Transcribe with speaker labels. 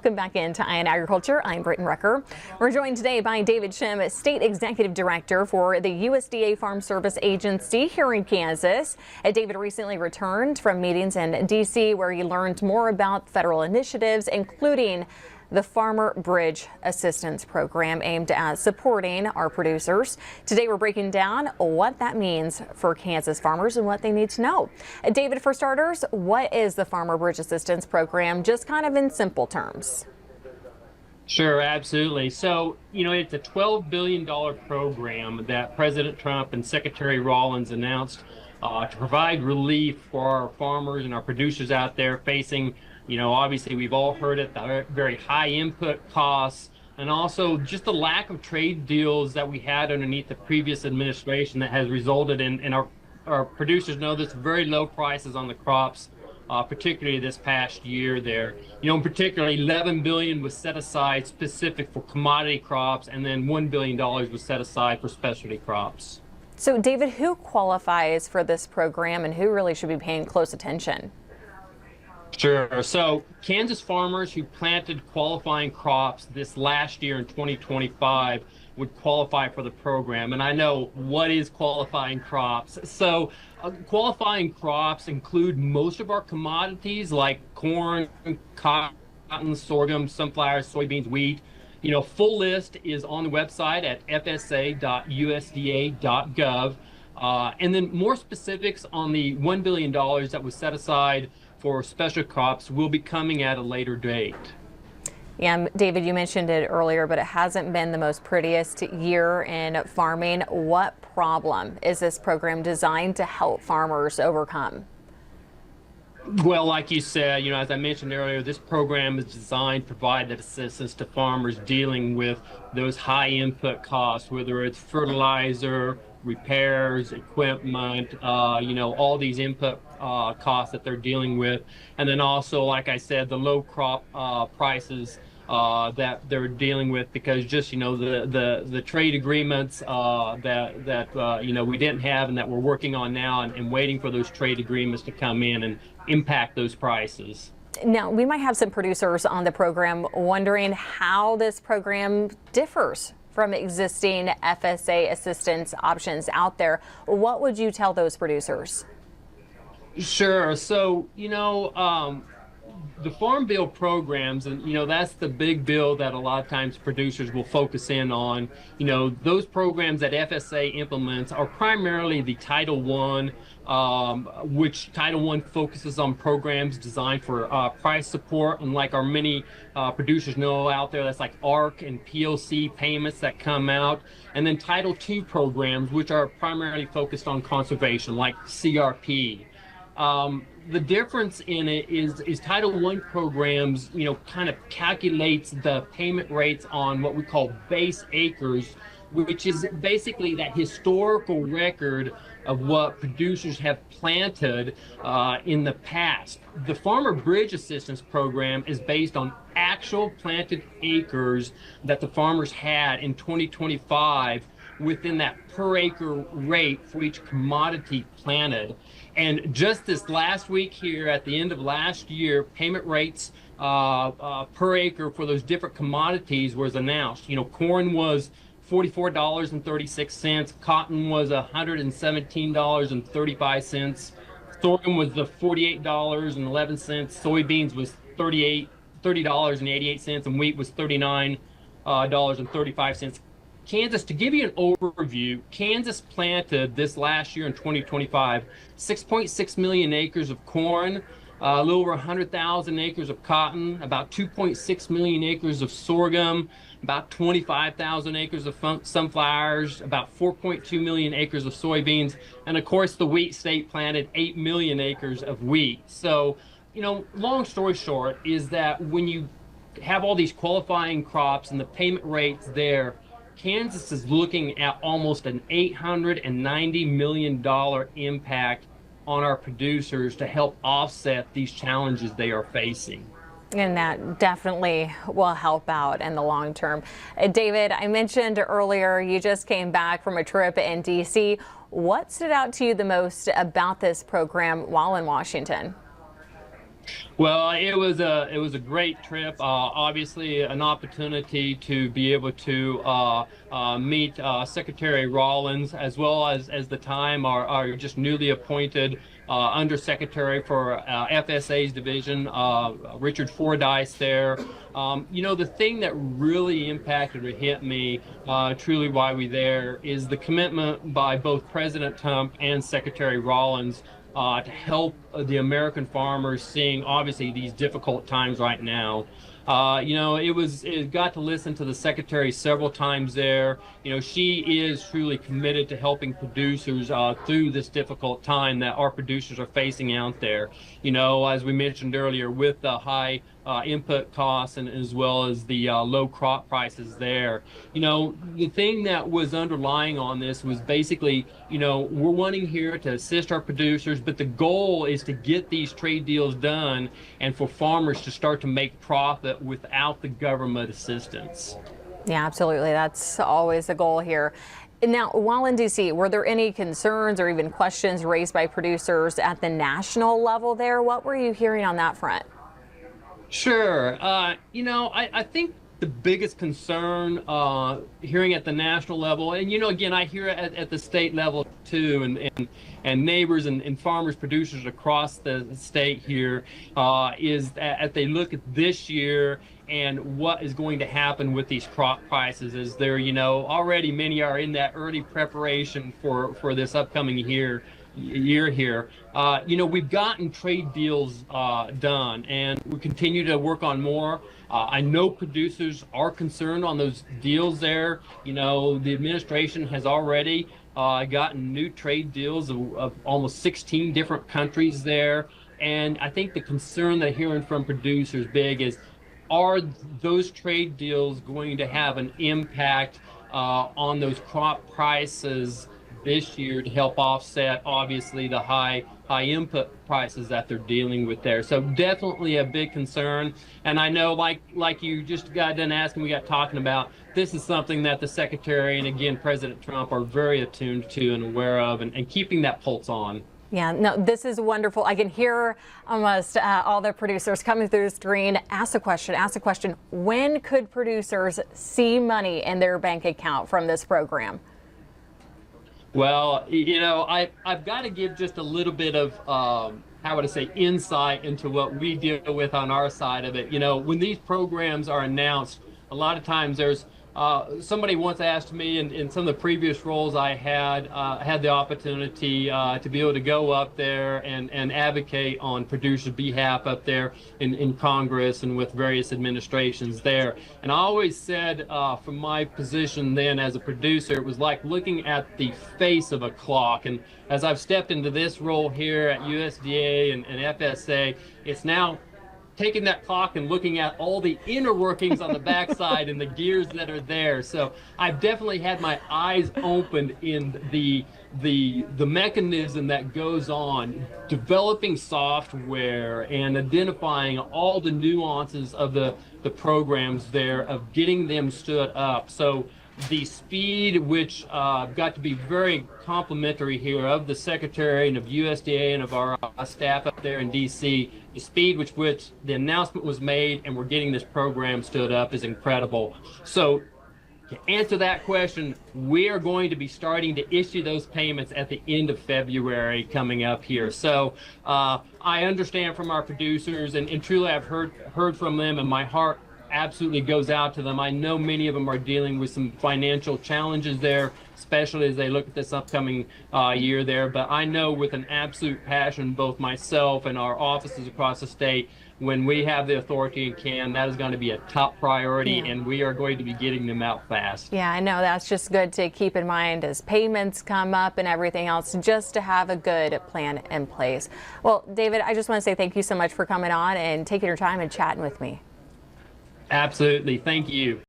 Speaker 1: Welcome back into Eye on Agriculture. I'm Britton Rucker. We're joined today by David Shim, State Executive Director for the USDA Farm Service Agency here in Kansas. David recently returned from meetings in D.C. where he learned more about federal initiatives, including the Farmer Bridge Assistance Program aimed at supporting our producers. Today we're breaking down what that means for Kansas farmers and what they need to know. David, for starters, what is the Farmer Bridge Assistance Program, just kind of in simple terms?
Speaker 2: Sure, absolutely. So, it's a $12 billion program that President Trump and Secretary Rawlings announced to provide relief for our farmers and our producers out there facing, obviously we've all heard it, the very high input costs, and also just the lack of trade deals that we had underneath the previous administration that has resulted in our producers know this, very low prices on the crops, particularly this past year there. In particular, $11 billion was set aside specific for commodity crops, and then $1 billion was set aside for specialty crops.
Speaker 1: So, David, who qualifies for this program and who really should be paying close attention?
Speaker 2: Sure. So Kansas farmers who planted qualifying crops this last year in 2025 would qualify for the program. And I know what is qualifying crops. So qualifying crops include most of our commodities like corn, cotton, sorghum, sunflowers, soybeans, wheat. Full list is on the website at fsa.usda.gov. And then more specifics on the $1 billion that was set aside for special crops will be coming at a later date.
Speaker 1: Yeah, David, you mentioned it earlier, but it hasn't been the most prettiest year in farming. What problem is this program designed to help farmers overcome?
Speaker 2: Well, like you said, as I mentioned earlier, this program is designed to provide that assistance to farmers dealing with those high input costs, whether it's fertilizer, repairs, equipment, all these input costs that they're dealing with. And then also, like I said, the low crop prices that they're dealing with because just, the trade agreements that we didn't have and that we're working on now and waiting for those trade agreements to come in and impact those prices.
Speaker 1: Now, we might have some producers on the program wondering how this program differs from existing FSA assistance options out there. What would you tell those producers?
Speaker 2: Sure. So, the Farm Bill programs, and that's the big bill that a lot of times producers will focus in on. Those programs that FSA implements are primarily the Title I, which Title I focuses on programs designed for price support, and like our many producers know out there, that's like ARC and PLC payments that come out, and then Title II programs, which are primarily focused on conservation, like CRP. The difference in it is Title I programs, kind of calculates the payment rates on what we call base acres, which is basically that historical record of what producers have planted in the past. The Farmer Bridge Assistance Program is based on actual planted acres that the farmers had in 2025 within that per acre rate for each commodity planted. And just this last week here at the end of last year, payment rates per acre for those different commodities was announced. Corn was $44.36, cotton was $117.35, sorghum was the $48.11, soybeans was $30.88, and wheat was $39.35. Kansas, to give you an overview, Kansas planted this last year in 2025, 6.6 million acres of corn, a little over 100,000 acres of cotton, about 2.6 million acres of sorghum, about 25,000 acres of sunflowers, about 4.2 million acres of soybeans, and of course the wheat state planted 8 million acres of wheat. So, long story short is that when you have all these qualifying crops and the payment rates there, Kansas is looking at almost an $890 million impact on our producers to help offset these challenges they are facing.
Speaker 1: And that definitely will help out in the long term. David, I mentioned earlier you just came back from a trip in D.C. What stood out to you the most about this program while in Washington?
Speaker 2: Well, it was a great trip. Obviously, an opportunity to be able to meet Secretary Rollins, as well as the time our just newly appointed Undersecretary for FSA's division, Richard Fordyce there. You know, the thing that really impacted or hit me truly while we there is the commitment by both President Trump and Secretary Rollins to help the American farmers seeing obviously these difficult times right now. You know, it got to listen to the secretary several times there. You know, she is truly committed to helping producers through this difficult time that our producers are facing out there. You know, as we mentioned earlier, with the high input costs and as well as the low crop prices there. You know, the thing that was underlying on this was basically, you know, we're wanting here to assist our producers, but the goal is to get these trade deals done and for farmers to start to make profit without the government assistance.
Speaker 1: Yeah, absolutely. That's always the goal here. Now, while in D.C., were there any concerns or even questions raised by producers at the national level there? What were you hearing on that front?
Speaker 2: Sure. You know, I think the biggest concern hearing at the national level, and you know, again, I hear it at the state level too, and neighbors and farmers, producers across the state here, is that they look at this year and what is going to happen with these crop prices. As they're, you know, already many are in that early preparation for this upcoming year here. You know, we've gotten trade deals done, and we continue to work on more. I know producers are concerned on those deals there. You know, the administration has already gotten new trade deals of almost 16 different countries there. And I think the concern that hearing from producers big is, are those trade deals going to have an impact on those crop prices this year to help offset obviously the high input prices that they're dealing with there? So definitely a big concern. And I know, like you just got done asking, we got talking about, this is something that the Secretary and again President Trump are very attuned to and aware of, and keeping that pulse on.
Speaker 1: Yeah, no, this is wonderful. I can hear almost all the producers coming through the screen. Ask a question. When could producers see money in their bank account from this program?
Speaker 2: Well, you know, I've got to give just a little bit of, how would I say, insight into what we deal with on our side of it. You know, when these programs are announced, a lot of times there's somebody once asked me in some of the previous roles I had the opportunity to be able to go up there and advocate on producers' behalf up there in Congress and with various administrations there. And I always said from my position then as a producer, it was like looking at the face of a clock. And as I've stepped into this role here at USDA and FSA, it's now taking that clock and looking at all the inner workings on the backside and the gears that are there. So I've definitely had my eyes opened in the mechanism that goes on, developing software and identifying all the nuances of the programs there, of getting them stood up. So the speed which got to be very complimentary here of the Secretary and of USDA and of our staff up there in DC, the speed with which the announcement was made and we're getting this program stood up is incredible. So to answer that question, we are going to be starting to issue those payments at the end of February coming up here. So I understand from our producers, and truly I've heard from them, and my heart absolutely goes out to them. I know many of them are dealing with some financial challenges there, especially as they look at this upcoming year there. But I know with an absolute passion, both myself and our offices across the state, when we have the authority and can, that is going to be a top priority, and we are going to be getting them out fast.
Speaker 1: Yeah, I know. That's just good to keep in mind as payments come up and everything else, just to have a good plan in place. Well, David, I just want to say thank you so much for coming on and taking your time and chatting with me.
Speaker 2: Absolutely. Thank you.